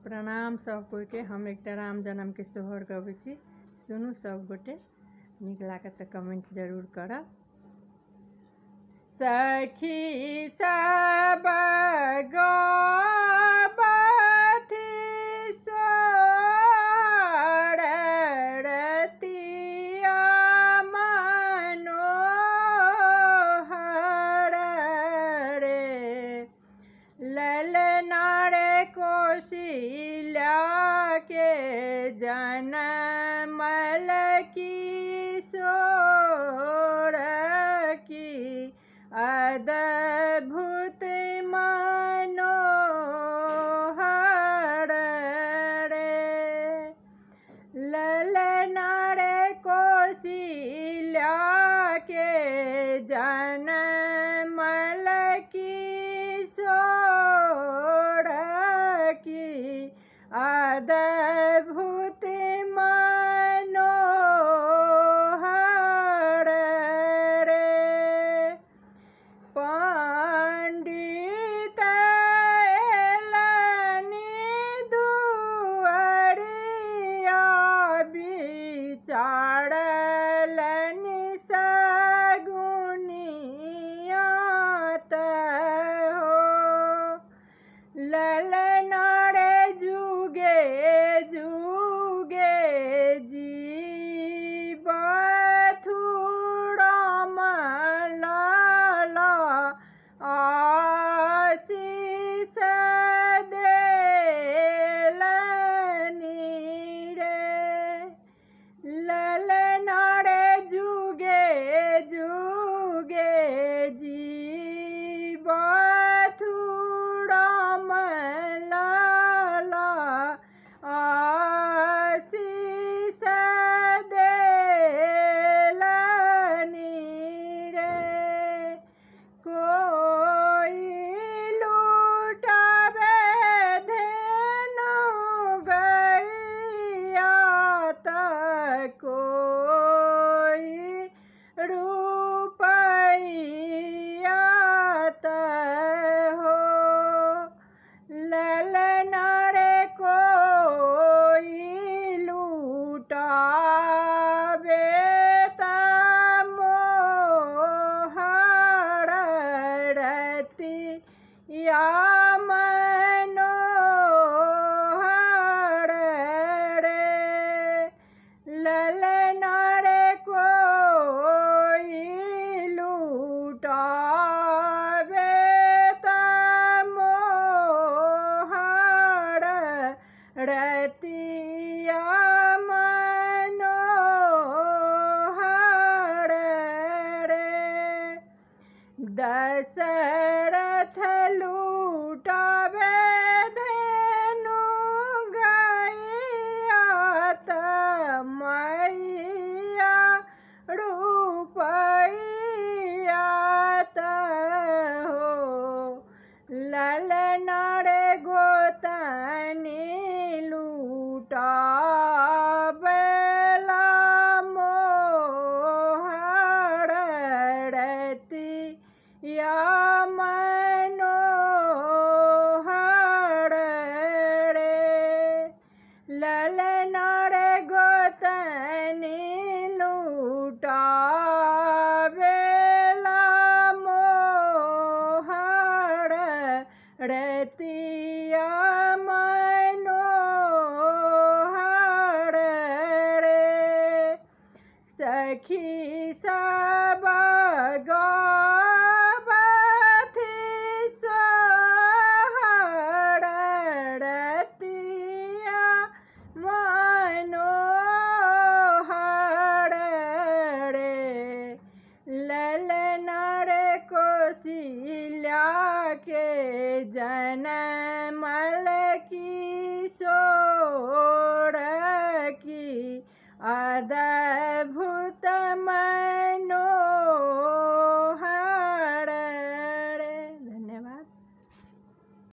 प्रणाम सब कोई के। हम एक राम जन्म के सोहर गबै छी, सुनू सब गोटे। नीक लागत तो कमेंट जरूर करब। सखी सब गबथि सोहर रतिया मनोहर रे, ललना रे कौशल्या के जनमल किशोर की अद्भुत मनोहर रे, ललना रे कौशल्या के जनमल किशोर की अद्भुत मनोहर रे। पंडित एलनि दुअरिया, विचारलनि सगुनियात हो, ललना रे जुगे जुगे जीवथु राम लाला, आशीष देलनि रे, ललना रे जुगे जुगे जीवथु राम लाला, आशीष देलनि रे। कोई लूटावे धेनु गैया, त कोई रुपैया त हो, ललना रे कोई लूटावे त मोहर रतिया मनोहर रे, ललना रे कोई लूटावे त मोहर रतिया मनोहर रे। दशरथ लूटावे धेनु गैया, त मैया रुपैया त हो, ललना रे गोतनी लूटावेला मोहर रतिया मनोहर रे, ललना रे गोतनी लूटावेला मोहर रतिया मनोहर रे। सखी सब गबथि सोहर रतिया मनोहर रे, ललना रे कौशल्या के जनमल किशोर की अद्भुत